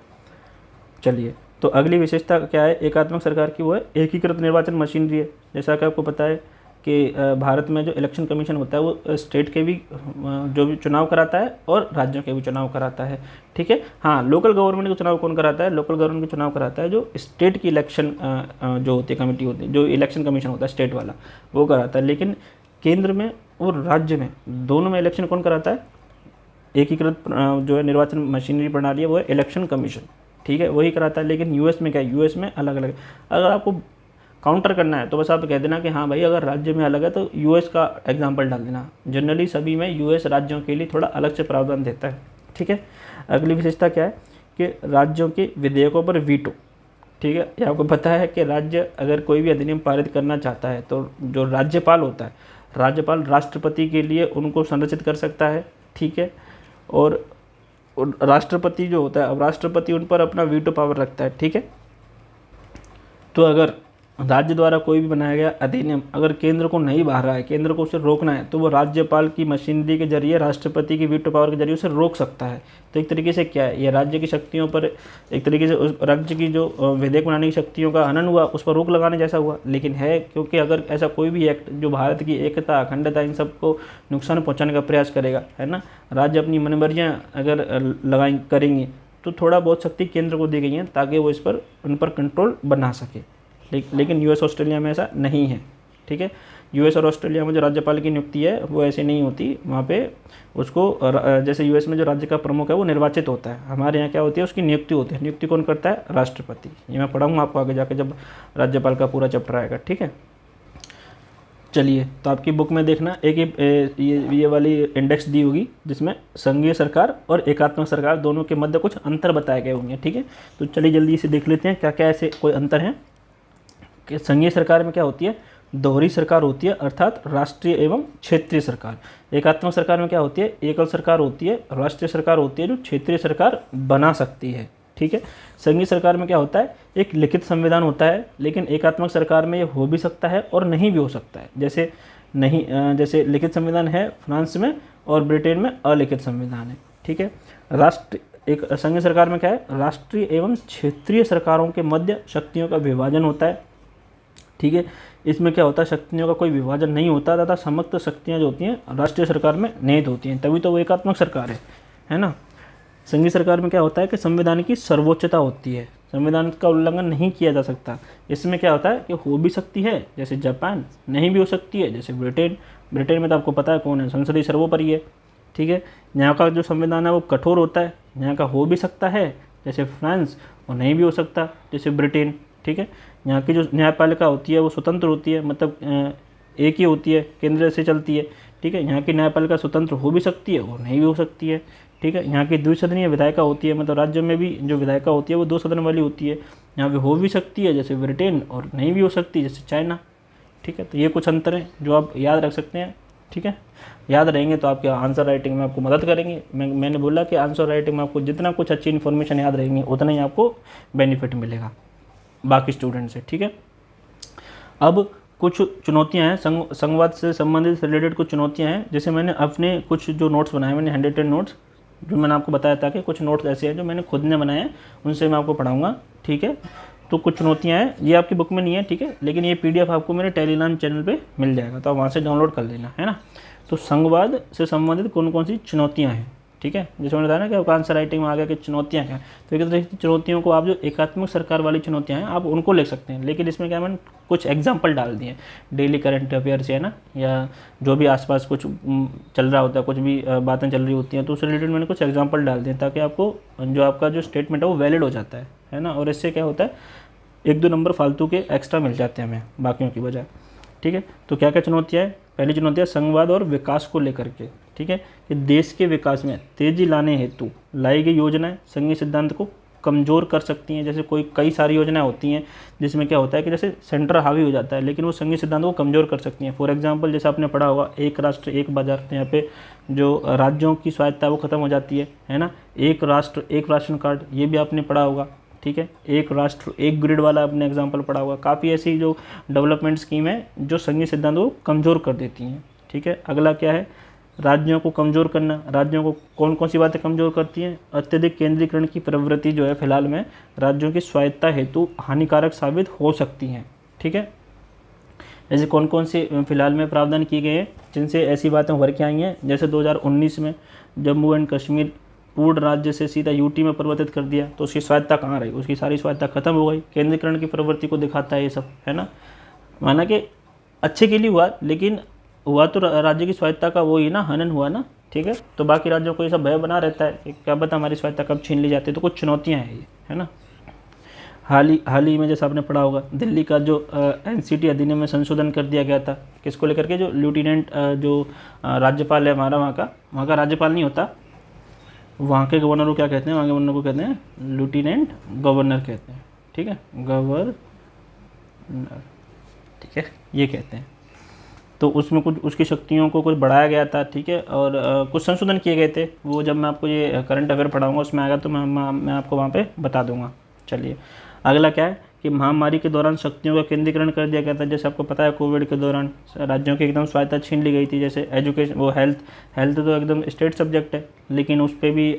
चलिए, तो अगली विशेषता क्या है एकात्मक सरकार की? वो है एकीकृत निर्वाचन मशीनरी है। जैसा कि आपको पता है कि भारत में जो इलेक्शन कमीशन होता है वो स्टेट के भी जो भी चुनाव कराता है और राज्यों के भी चुनाव कराता है, ठीक है। हाँ, लोकल गवर्नमेंट के चुनाव कौन कराता है? लोकल गवर्नमेंट के चुनाव कराता है जो स्टेट की इलेक्शन जो होती है कमेटी होती है, जो इलेक्शन कमीशन होता है स्टेट वाला, वो कराता है। लेकिन केंद्र में और राज्य में दोनों में इलेक्शन कौन कराता है? एकीकृत जो है निर्वाचन मशीनरी प्रणाली है वो है इलेक्शन कमीशन, ठीक है, वही कराता है। लेकिन यूएस में क्या है? यूएस में अलग अलग। अगर आपको काउंटर करना है तो बस आप कह देना कि हाँ भाई अगर राज्य में अलग है तो यूएस का एग्जांपल डाल देना। जनरली सभी में यूएस राज्यों के लिए थोड़ा अलग से प्रावधान देता है, ठीक है। अगली विशेषता क्या है कि राज्यों के विधेयकों पर वीटो, ठीक है। ये आपको पता है कि राज्य अगर कोई भी अधिनियम पारित करना चाहता है तो जो राज्यपाल होता है, राज्यपाल राष्ट्रपति के लिए उनको संरक्षित कर सकता है, ठीक है। और राष्ट्रपति जो होता है, अब राष्ट्रपति उन पर अपना वीटो पावर रखता है, ठीक है। तो अगर राज्य द्वारा कोई भी बनाया गया अधिनियम अगर केंद्र को नहीं बाहर रहा है, केंद्र को उसे रोकना है, तो वो राज्यपाल की मशीनरी के जरिए, राष्ट्रपति की वीटो पावर के जरिए उसे रोक सकता है। तो एक तरीके से क्या है, ये राज्य की शक्तियों पर एक तरीके से उस राज्य की जो विधेयक बनाने की शक्तियों का हनन हुआ, उस पर रोक लगाने जैसा हुआ। लेकिन है, क्योंकि अगर ऐसा कोई भी एक्ट जो भारत की एकता, अखंडता, इन सबको नुकसान पहुँचाने का प्रयास करेगा, है ना, राज्य अपनी मनमर्जियाँ अगर करेंगे तो थोड़ा बहुत शक्ति केंद्र को दी गई है ताकि वो इस पर उन पर कंट्रोल बना सके। लेकिन यूएस ऑस्ट्रेलिया में ऐसा नहीं है, ठीक है। यूएस और ऑस्ट्रेलिया में जो राज्यपाल की नियुक्ति है वो ऐसे नहीं होती, वहाँ पे उसको जैसे यूएस में जो राज्य का प्रमुख है वो निर्वाचित होता है, हमारे यहाँ क्या होती है उसकी नियुक्ति होती है। नियुक्ति कौन करता है? राष्ट्रपति। ये मैं पढ़ाऊँगा आपको आगे जाके जब राज्यपाल का पूरा चैप्टर आएगा, ठीक है। चलिए, तो आपकी बुक में देखना एक ये वाली इंडेक्स दी होगी जिसमें संघीय सरकार और एकात्मक सरकार दोनों के मध्य कुछ अंतर बताए गए होंगे, ठीक है। तो चलिए जल्दी से देख लेते हैं क्या क्या ऐसे कोई अंतर हैं। कि संघीय सरकार में क्या होती है? दोहरी सरकार होती है, अर्थात राष्ट्रीय एवं क्षेत्रीय सरकार। एकात्मक सरकार में क्या होती है? एकल सरकार होती है, राष्ट्रीय सरकार होती है जो क्षेत्रीय सरकार बना सकती है, ठीक है। संघीय सरकार में क्या होता है? एक लिखित संविधान होता है, लेकिन एकात्मक सरकार में ये हो भी सकता है और नहीं भी हो सकता है। जैसे लिखित संविधान है फ्रांस में और ब्रिटेन में अलिखित संविधान है, ठीक है। एक संघीय सरकार में क्या है? राष्ट्रीय एवं क्षेत्रीय सरकारों के मध्य शक्तियों का विभाजन होता है, ठीक है। इसमें क्या होता है? शक्तियों का कोई विभाजन नहीं होता तथा समस्त शक्तियाँ जो होती हैं राष्ट्रीय सरकार में निहित होती हैं, तभी तो वो एकात्मक सरकार है ना। संघीय सरकार में क्या होता है कि संविधान की सर्वोच्चता होती है, संविधान का उल्लंघन नहीं किया जा सकता। इसमें क्या होता है कि हो भी सकती है जैसे जापान, नहीं भी हो सकती है जैसे ब्रिटेन में तो आपको पता है कौन है, संसदीय सर्वोपरि है, ठीक है। यहाँ का जो संविधान है वो कठोर होता है, यहाँ का हो भी सकता है जैसे फ्रांस और नहीं भी हो सकता जैसे ब्रिटेन, ठीक है। यहाँ की जो न्यायपालिका होती है वो स्वतंत्र होती है, मतलब एक ही होती है, केंद्र से चलती है, ठीक है। यहाँ की न्यायपालिका स्वतंत्र हो भी सकती है और नहीं भी हो सकती है, ठीक है। यहाँ की द्विसदनीय विधायिका होती है, मतलब राज्य में भी जो विधायिका होती है वो 2 सदन वाली होती है, यहाँ पे हो भी सकती है जैसे ब्रिटेन और नहीं भी हो सकती जैसे चाइना, ठीक है। तो ये कुछ अंतर हैं जो आप याद रख सकते हैं, ठीक है। याद रहेंगे तो आपके आंसर राइटिंग में आपको मदद करेंगे। मैंने बोला कि आंसर राइटिंग में आपको जितना कुछ अच्छी इन्फॉर्मेशन याद रहेंगी उतना ही आपको बेनिफिट मिलेगा बाकी स्टूडेंट से, ठीक है। अब कुछ चुनौतियां हैं, संघवाद से संबंधित रिलेटेड कुछ चुनौतियां हैं। जैसे मैंने अपने कुछ जो नोट्स बनाए, मैंने 110 नोट्स जो मैंने आपको बताया था कि कुछ नोट्स ऐसे हैं जो मैंने खुद ने बनाए हैं, उनसे मैं आपको पढ़ाऊँगा, ठीक है। तो कुछ चुनौतियाँ हैं, ये आपकी बुक में नहीं है, ठीक है, लेकिन ये PDF आपको मेरे टेलीग्राम चैनल पे मिल जाएगा, तो आप वहाँ से डाउनलोड कर लेना, है ना। तो संघवाद से संबंधित कौन कौन सी चुनौतियाँ हैं, ठीक है, जैसे मैंने बताया ना कि आंसर राइटिंग में आ गया कि चुनौतियाँ क्या हैं, तो एक तरह की चुनौतियों को आप जो एकात्मक सरकार वाली चुनौतियाँ हैं आप उनको ले सकते हैं, लेकिन इसमें क्या मैंने कुछ एग्जाम्पल डाल दिए, डेली करंट अफेयर से, है ना, या जो भी आसपास कुछ चल रहा होता है, कुछ भी बातें चल रही होती हैं, तो उससे रिलेटेड मैंने कुछ एग्जाम्पल डाल दिए ताकि आपको जो आपका जो स्टेटमेंट है वो वैलिड हो जाता है ना, और इससे क्या होता है 1-2 नंबर फालतू के एक्स्ट्रा मिल जाते हैं हमें बाकियों की बजाय, ठीक है। तो क्या क्या चुनौतियाँ हैं, पहली चुनौतियाँ संघवाद और विकास को लेकर के, ठीक है, कि देश के विकास में तेजी लाने हेतु लाई गई योजनाएं संघीय सिद्धांत को कमज़ोर कर सकती हैं। जैसे कई सारी योजनाएं होती हैं जिसमें क्या होता है कि जैसे सेंटर हावी हो जाता है, लेकिन वो संघीय सिद्धांत को कमज़ोर कर सकती हैं। फॉर एग्जांपल जैसे आपने पढ़ा होगा एक राष्ट्र एक बाज़ार, तो यहाँ पे जो राज्यों की स्वायत्ता वो ख़त्म हो जाती है ना। एक राष्ट्र एक राशन कार्ड, ये भी आपने पढ़ा होगा, ठीक है। एक राष्ट्र एक ग्रिड वाला आपने एग्जाम्पल पढ़ा होगा। काफ़ी ऐसी जो डेवलपमेंट स्कीम है जो संघीय सिद्धांत को कमज़ोर कर देती हैं, ठीक है। अगला क्या है, राज्यों को कमज़ोर करना। राज्यों को कौन कौन सी बातें कमज़ोर करती हैं, अत्यधिक केंद्रीकरण की प्रवृत्ति जो है फिलहाल में राज्यों की स्वायत्ता हेतु हानिकारक साबित हो सकती हैं, ठीक है। ऐसे कौन कौन से फिलहाल में प्रावधान किए गए हैं जिनसे ऐसी बातें उभर के आई हैं, जैसे 2019 में जम्मू एंड कश्मीर पूर्ण राज्य से सीधा यूटी में परिवर्तित कर दिया, तो उसकी स्वायत्ता कहाँ रही, उसकी सारी स्वायत्ता खत्म हो गई। केंद्रीकरण की प्रवृत्ति को दिखाता है ये सब, है ना। माना कि अच्छे के लिए हुआ, लेकिन हुआ तो राज्य की स्वायत्ता का वो ही ना, हनन हुआ ना, ठीक है। तो बाकी राज्यों को ये सब भय बना रहता है कि क्या पता हमारी स्वायत्ता कब छीन ली जाती है। तो कुछ चुनौतियाँ हैं ये, है ना। हाल ही में जैसे आपने पढ़ा होगा दिल्ली का जो NCT अधिनियम में संशोधन कर दिया गया था, किसको लेकर के, जो लेफ्टिनेंट जो राज्यपाल है हमारा, वहाँ का राज्यपाल नहीं होता, वहाँ के गवर्नर को क्या कहते हैं, वहाँ के गवर्नर को कहते हैं लेफ्टिनेंट गवर्नर कहते हैं, ठीक है, गवर्नर, ठीक है, ये कहते हैं। तो उसमें कुछ उसकी शक्तियों को कुछ बढ़ाया गया था, ठीक है, और कुछ संशोधन किए गए थे। वो जब मैं आपको ये करंट अफेयर पढ़ाऊंगा उसमें आएगा तो मैं आपको वहाँ पे बता दूंगा। चलिए अगला क्या है कि महामारी के दौरान शक्तियों का केंद्रीकरण कर दिया गया था। जैसे आपको पता है कोविड के दौरान राज्यों की एकदम स्वायत्ता छीन ली गई थी। जैसे एजुकेशन, वो हेल्थ तो एकदम स्टेट सब्जेक्ट है, लेकिन उस पर भी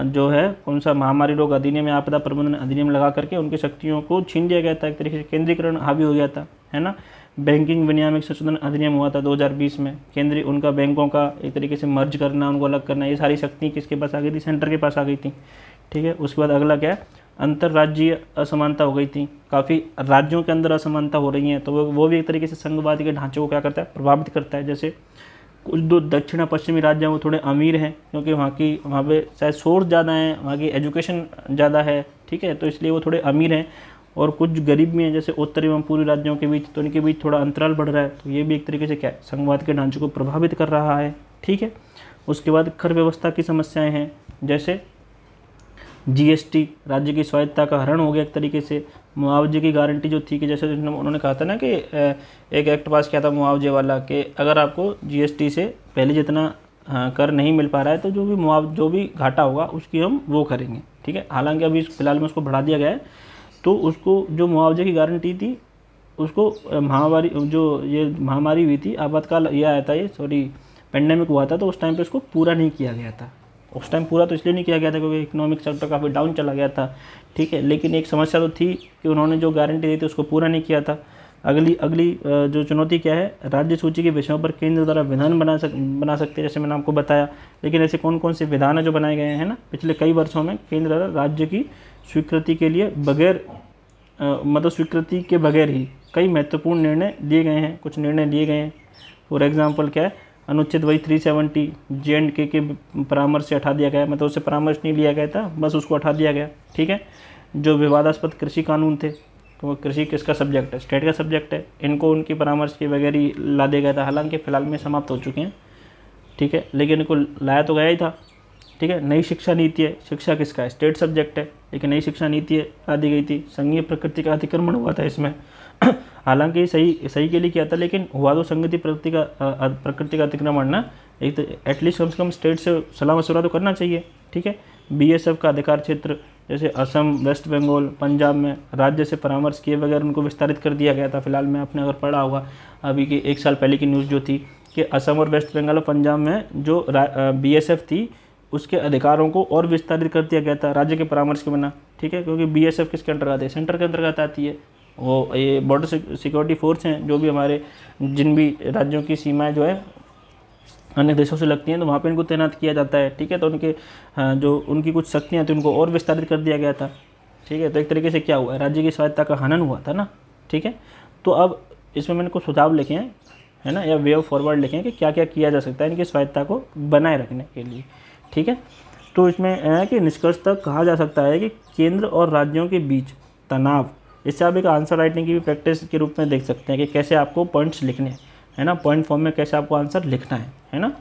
जो है कौन सा महामारी रोग अधिनियम या आपदा प्रबंधन अधिनियम लगा करके उनकी शक्तियों को छीन लिया गया था। एक तरीके से केंद्रीकरण हावी हो गया था, है ना। बैंकिंग विनियामक संशोधन अधिनियम हुआ था 2020 में। केंद्रीय उनका बैंकों का एक तरीके से मर्ज करना, उनको अलग करना, ये सारी शक्ति किसके पास आ गई थी, सेंटर के पास आ गई थी, ठीक है। उसके बाद अगला क्या है, अंतर्राज्यीय असमानता हो गई थी। काफ़ी राज्यों के अंदर असमानता हो रही है, तो वो भी एक तरीके से संघवाद के ढांचे को क्या करता है, प्रभावित करता है। जैसे कुछ दो दक्षिण पश्चिमी राज्य हैं वो थोड़े अमीर हैं क्योंकि वहाँ पे शायद सोर्स ज़्यादा है, वहाँ की एजुकेशन ज़्यादा है, ठीक है, तो इसलिए वो थोड़े अमीर हैं। और कुछ गरीब भी हैं जैसे उत्तरी एवं पूर्वी राज्यों के बीच, तो उनके बीच थोड़ा अंतराल बढ़ रहा है। तो ये भी एक तरीके से क्या है, संघवाद के ढांचे को प्रभावित कर रहा है, ठीक है। उसके बाद कर व्यवस्था की समस्याएं हैं, जैसे GST राज्य की स्वायत्ता का हरण हो गया एक तरीके से। मुआवजे की गारंटी जो थी कि जैसे उन्होंने कहा था ना कि एक एक्ट पास किया था मुआवजे वाला, कि अगर आपको GST से पहले जितना कर नहीं मिल पा रहा है तो जो भी घाटा होगा उसकी हम वो करेंगे, ठीक है। हालांकि अभी फिलहाल में उसको बढ़ा दिया गया है, तो उसको जो मुआवजे की गारंटी थी उसको महामारी हुई थी, आपातकाल ये आया था, पेंडेमिक हुआ था, तो उस टाइम पे उसको पूरा नहीं किया गया था। उस टाइम पूरा तो इसलिए नहीं किया गया था क्योंकि इकोनॉमिक सेक्टर काफ़ी डाउन चला गया था, ठीक है। लेकिन एक समस्या तो थी कि उन्होंने जो गारंटी दी थी उसको पूरा नहीं किया था। अगली जो चुनौती क्या है, राज्य सूची के विषयों पर केंद्र द्वारा विधान बना सकते हैं, जैसे मैंने आपको बताया। लेकिन ऐसे कौन कौन से विधान है जो बनाए गए हैं ना पिछले कई वर्षों में केंद्र द्वारा राज्य की स्वीकृति के लिए स्वीकृति के बगैर ही कई महत्वपूर्ण निर्णय लिए गए हैं, कुछ निर्णय लिए गए हैं। फॉर एग्जाम्पल क्या है, अनुच्छेद वही 370 J&K के परामर्श से हटा दिया गया, मतलब उससे परामर्श नहीं लिया गया था, बस उसको हटा दिया गया, ठीक है। जो विवादास्पद कृषि कानून थे, तो वो कृषि किसका सब्जेक्ट है, स्टेट का सब्जेक्ट है, इनको उनकी परामर्श के बगैर ही ला दिया गया था। हालांकि फिलहाल में समाप्त हो चुके हैं, ठीक है, लेकिन इनको लाया तो गया ही था, ठीक है। नई शिक्षा नीति है, शिक्षा किसका है, स्टेट सब्जेक्ट है, लेकिन नई शिक्षा नीति है ला दी गई थी। संघीय प्रकृति का अतिक्रमण हुआ था इसमें हालांकि सही के लिए किया था, लेकिन हुआ तो संगति प्रकृति का अतिक्रमण ना। एक तो एटलीस्ट कम से कम स्टेट से सलाह मशवरा तो करना चाहिए, ठीक है। BSF का अधिकार क्षेत्र, जैसे असम, वेस्ट बंगाल, पंजाब में राज्य से परामर्श किए बगैर उनको विस्तारित कर दिया गया था। फिलहाल में आपने अगर पढ़ा होगा अभी की 1 साल पहले की न्यूज़ जो थी कि असम और वेस्ट बंगाल और पंजाब में जो BSF थी उसके अधिकारों को और विस्तारित कर दिया गया था राज्य के परामर्श के बिना, ठीक है, क्योंकि बीएसएफ किसके अंतर्गत आती है, सेंटर के अंतर्गत आती है। वो ये बॉर्डर सिक्योरिटी फोर्स हैं जो भी हमारे जिन भी राज्यों की सीमाएं जो है अन्य देशों से लगती हैं, तो वहाँ पे इनको तैनात किया जाता है, ठीक है। तो उनके जो उनकी कुछ शक्तियाँ थी उनको और विस्तारित कर दिया गया था, ठीक है। तो एक तरीके से क्या हुआ, राज्य की स्वायत्ता का हनन हुआ था ना, ठीक है। तो अब इसमें मैंने कुछ सुझाव लिखे हैं, है ना, या वे ऑफ फॉरवर्ड लिखे हैं कि क्या क्या किया जा सकता है इनकी स्वायत्ता को बनाए रखने के लिए, ठीक है। तो इसमें है कि निष्कर्ष तक कहा जा सकता है कि केंद्र और राज्यों के बीच तनाव, इससे आप एक आंसर राइटिंग की भी प्रैक्टिस के रूप में देख सकते हैं कि कैसे आपको पॉइंट्स लिखने हैं, है ना, पॉइंट फॉर्म में कैसे आपको आंसर लिखना है ना।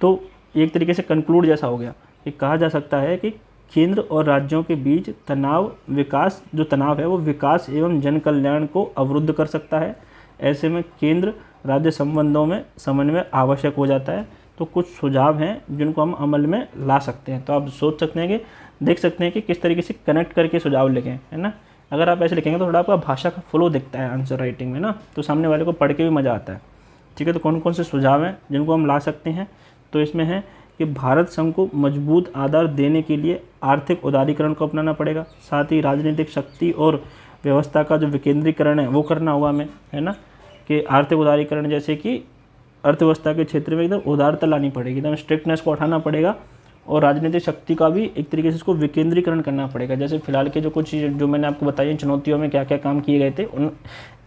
तो एक तरीके से कंक्लूड जैसा हो गया कि कहा जा सकता है कि केंद्र और राज्यों के बीच तनाव जो तनाव है वो विकास एवं जन कल्याण को अवरुद्ध कर सकता है। ऐसे में केंद्र राज्य संबंधों में समन्वय आवश्यक हो जाता है। तो कुछ सुझाव हैं जिनको हम अमल में ला सकते हैं। तो आप सोच सकते हैं कि देख सकते हैं कि किस तरीके से कनेक्ट करके सुझाव लिखें, है ना। अगर आप ऐसे लिखेंगे तो थोड़ा आपका भाषा का फ्लो दिखता है आंसर राइटिंग में ना, तो सामने वाले को पढ़ के भी मज़ा आता है, ठीक है। तो कौन कौन से सुझाव हैं जिनको हम ला सकते हैं, तो इसमें है कि भारत संघ को मजबूत आधार देने के लिए आर्थिक उदारीकरण को अपनाना पड़ेगा, साथ ही राजनीतिक शक्ति और व्यवस्था का जो विकेंद्रीकरण है वो करना होगा हमें, है ना, कि आर्थिक उदारीकरण जैसे कि अर्थव्यवस्था के क्षेत्र में एकदम उदारता लानी पड़ेगी, एकदम स्ट्रिक्टनेस को उठाना पड़ेगा, और राजनीतिक शक्ति का भी एक तरीके से इसको विकेंद्रीकरण करना पड़ेगा। जैसे फिलहाल के जो कुछ जो मैंने आपको बताई चुनौतियों में क्या क्या काम किए गए थे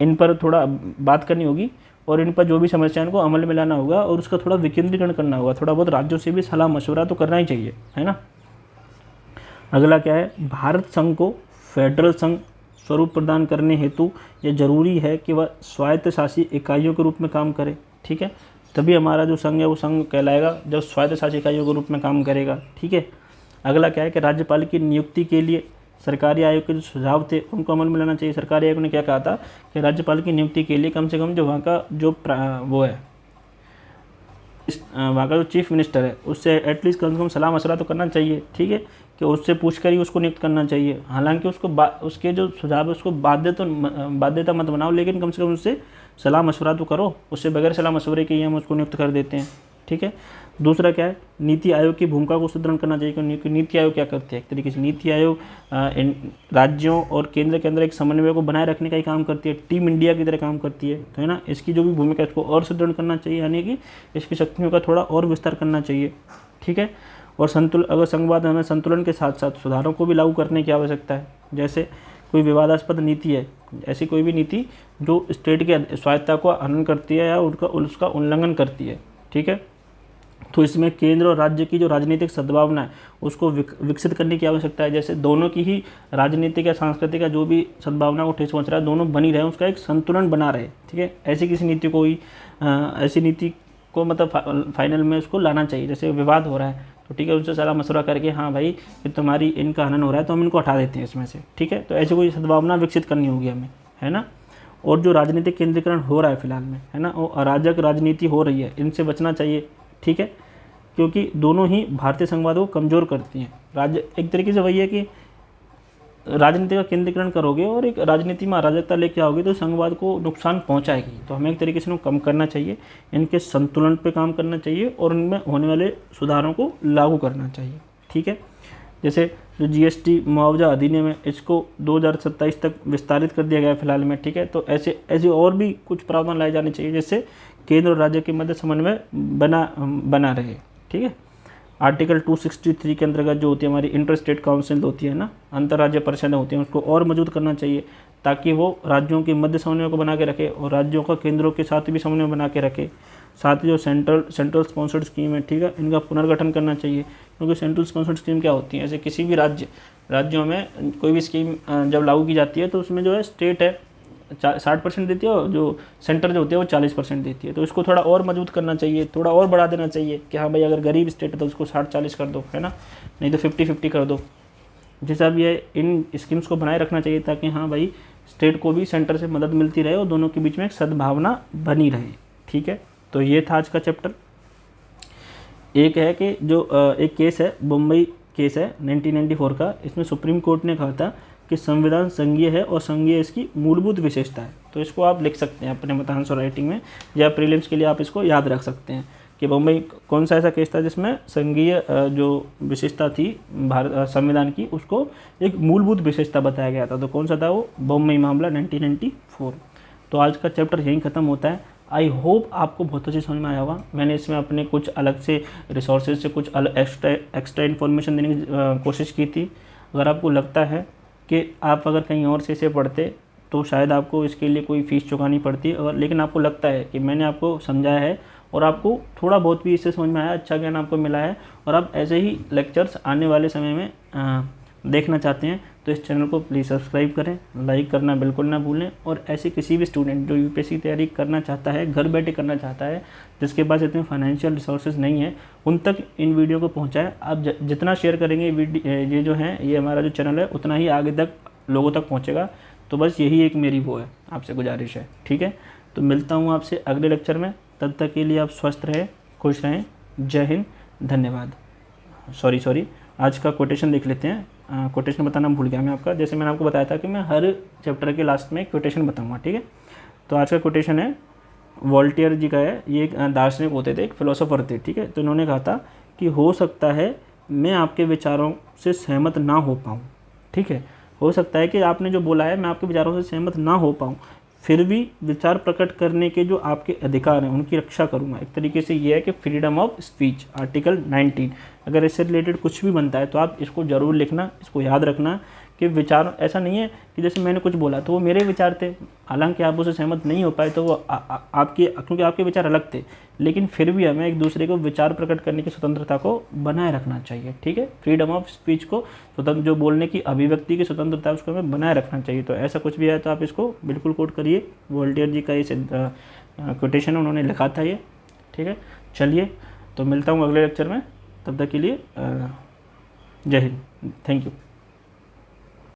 इन पर थोड़ा बात करनी होगी, और इन पर जो भी समस्याओं को अमल में लाना होगा और उसका थोड़ा विकेंद्रीकरण करना होगा। थोड़ा बहुत राज्यों से भी सलाह मशवरा तो करना ही चाहिए, है ना। अगला क्या है, भारत संघ को फेडरल संघ स्वरूप प्रदान करने हेतु यह जरूरी है कि वह स्वायत्त शासी इकाइयों के रूप में काम करे, ठीक है। तभी हमारा जो संघ है वो संघ कहलाएगा जब स्वायत्त शासी इकाइयों के रूप में काम करेगा, ठीक है। अगला क्या है कि राज्यपाल की नियुक्ति के लिए सरकारी आयोग के जो सुझाव थे उनको अमल में लाना चाहिए। सरकारी आयोग ने क्या कहा था कि राज्यपाल की नियुक्ति के लिए कम से कम जो वहाँ का जो वो है वहाँ का जो चीफ मिनिस्टर है उससे एटलीस्ट कम से कम सलाह मशवरा तो करना चाहिए, ठीक है, कि उससे पूछ कर ही उसको नियुक्त करना चाहिए। हालांकि उसको उसके जो सुझाव है उसको बाध्यता मत बनाओ, लेकिन कम से कम उससे सलाह मशवरा तो करो। उससे बगैर सलाह मशवरे के ही हम उसको नियुक्त कर देते हैं, ठीक है। दूसरा क्या है, नीति आयोग की भूमिका को सुदृढ़ करना चाहिए, क्योंकि नीति आयोग क्या करते हैं, एक तरीके से नीति आयोग राज्यों और केंद्र के अंदर एक समन्वय को बनाए रखने का ही काम करती है, टीम इंडिया की तरह काम करती है, तो है ना। इसकी जो भी भूमिका है इसको और सुदृढ़ करना चाहिए, यानी कि इसकी शक्तियों का थोड़ा और विस्तार करना चाहिए, ठीक है। और अगर संघवाद हमें संतुलन के साथ साथ सुधारों को भी लागू करने की आवश्यकता है। जैसे कोई विवादास्पद नीति है, ऐसी कोई भी नीति जो स्टेट के स्वायत्ता को हनन करती है या उसका उल्लंघन करती है, ठीक है, तो इसमें केंद्र और राज्य की जो राजनीतिक सद्भावना है उसको विकसित करने की आवश्यकता है। जैसे दोनों की ही राजनीतिक या सांस्कृतिक या जो भी सद्भावना को ठेस पहुँच रहा है दोनों बनी रहे, उसका एक संतुलन बना रहे, ठीक है। ऐसी किसी नीति को ही ऐसी नीति को मतलब फाइनल में उसको लाना चाहिए। जैसे विवाद हो रहा है तो ठीक है, उनसे सलाह मशवरा करके हाँ भाई कि तुम्हारी इनका हनन हो रहा है तो हम इनको हटा देते हैं इसमें से, ठीक है। तो ऐसी कोई सद्भावना विकसित करनी होगी हमें, है ना। और जो राजनीतिक केंद्रीकरण हो रहा है फिलहाल में, है ना, वो अराजक राजनीति हो रही है, इनसे बचना चाहिए, ठीक है, क्योंकि दोनों ही भारतीय संघवाद को कमज़ोर करती हैं। राज्य एक तरीके से वही है कि राजनीति का केंद्रीकरण करोगे और एक राजनीति में अराजकता लेके आओगे तो संघवाद को नुकसान पहुंचाएगी। तो हमें एक तरीके से इनको कम करना चाहिए, इनके संतुलन पे काम करना चाहिए और उनमें होने वाले सुधारों को लागू करना चाहिए, ठीक है। जैसे जो जीएसटी मुआवजा अधिनियम है इसको 2027 तक विस्तारित कर दिया गया है फिलहाल में, ठीक है। तो ऐसे और भी कुछ प्रावधान लाए जाने चाहिए जिससे केंद्र और राज्य के मध्य समन्वय बना रहे, ठीक है। आर्टिकल 263 के अंतर्गत जो होती है हमारी इंटर स्टेट काउंसिल होती है ना, अंतर्राज्य परिषदें होती हैं, उसको और मजबूत करना चाहिए ताकि वो राज्यों के मध्य समन्वय को बना के रखे और राज्यों का केंद्रों के साथ भी समन्वय बना के रखे। साथ ही जो सेंट्रल स्पॉन्सर्ड स्कीम है, ठीक है, इनका पुनर्गठन करना चाहिए, क्योंकि सेंट्रल स्पॉन्सर्ड स्कीम क्या होती है, ऐसे किसी भी राज्यों में कोई भी स्कीम जब लागू की जाती है तो उसमें जो है स्टेट है 60% देती है और जो सेंटर जो होती है वो 40% देती है। तो इसको थोड़ा और मजबूत करना चाहिए, थोड़ा और बढ़ा देना चाहिए कि हाँ भाई अगर गरीब स्टेट है तो उसको 60-40 कर दो, है ना, नहीं तो 50-50 कर दो। जैसा भी है इन स्कीम्स को बनाए रखना चाहिए ताकि हाँ भाई स्टेट को भी सेंटर से मदद मिलती रहे और दोनों के बीच में एक सद्भावना बनी रहे, ठीक है। तो ये था आज का चैप्टर। एक है कि जो एक केस है, मुंबई केस है 1994 का, इसमें सुप्रीम कोर्ट ने कहा था कि संविधान संघीय है और संघीय इसकी मूलभूत विशेषता है। तो इसको आप लिख सकते हैं अपने मतांश और राइटिंग में या प्रीलिम्स के लिए आप इसको याद रख सकते हैं। कि बम्बई कौन सा ऐसा केस था जिसमें संघीय जो विशेषता थी भारत संविधान की, उसको एक मूलभूत विशेषता बताया गया था। तो कौन सा था वो? बम्बई मामला 1994। तो आज का चैप्टर यहीं ख़त्म होता है। आई होप आपको बहुत अच्छी समझ में आया होगा। मैंने इसमें अपने कुछ अलग से रिसोर्सेज से कुछ अलग एक्स्ट्रा इन्फॉर्मेशन देने की कोशिश की थी। अगर आपको लगता है कि आप अगर कहीं और से इसे पढ़ते तो शायद आपको इसके लिए कोई फ़ीस चुकानी पड़ती, और लेकिन आपको लगता है कि मैंने आपको समझाया है और आपको थोड़ा बहुत भी इससे समझ में आया, अच्छा ज्ञान आपको मिला है, और आप ऐसे ही लेक्चर्स आने वाले समय में देखना चाहते हैं, तो इस चैनल को प्लीज़ सब्सक्राइब करें, लाइक करना बिल्कुल ना भूलें। और ऐसे किसी भी स्टूडेंट जो यूपीएससी की तैयारी करना चाहता है, घर बैठे करना चाहता है, जिसके पास इतने फाइनेंशियल रिसोर्सेज नहीं है, उन तक इन वीडियो को पहुंचाएं। आप जितना शेयर करेंगे ये जो है, ये हमारा जो चैनल है, उतना ही आगे तक लोगों तक पहुँचेगा। तो बस यही एक मेरी वो है, आपसे गुजारिश है, ठीक है। तो मिलता हूँ आपसे अगले लेक्चर में, तब तक के लिए आप स्वस्थ रहें, खुश रहें। जय हिंद, धन्यवाद। सॉरी, आज का कोटेशन देख लेते हैं। कोटेशन बताना भूल गया मैं आपका। जैसे मैंने आपको बताया था कि मैं हर चैप्टर के लास्ट में कोटेशन बताऊंगा, ठीक है। तो आज का कोटेशन है, वॉल्टेयर जी का है। ये एक दार्शनिक होते थे, एक फिलोसोफर थे, ठीक है। तो इन्होंने कहा था कि हो सकता है मैं आपके विचारों से सहमत ना हो पाऊँ, ठीक है। हो सकता है कि आपने जो बोला है मैं आपके विचारों से सहमत ना हो पाऊँ, फिर भी विचार प्रकट करने के जो आपके अधिकार हैं उनकी रक्षा करूँगा। एक तरीके से ये है कि फ्रीडम ऑफ स्पीच, आर्टिकल 19। अगर इससे रिलेटेड कुछ भी बनता है तो आप इसको ज़रूर लिखना, इसको याद रखना कि विचार ऐसा नहीं है कि जैसे मैंने कुछ बोला तो वो मेरे विचार थे, हालांकि आप उससे सहमत नहीं हो पाए तो वो क्योंकि आपके विचार अलग थे, लेकिन फिर भी हमें एक दूसरे को विचार प्रकट करने की स्वतंत्रता को बनाए रखना चाहिए, ठीक है। फ्रीडम ऑफ स्पीच को, स्वतंत्र जो बोलने की अभिव्यक्ति की स्वतंत्रता, उसको हमें बनाए रखना चाहिए। तो ऐसा कुछ भी है तो आप इसको बिल्कुल कोट करिए। वॉल्टेयर जी का ये कोटेशन उन्होंने लिखा था ये, ठीक है। चलिए, तो मिलता हूँ अगले लेक्चर में, तब तक के लिए जय हिंद, थैंक यू।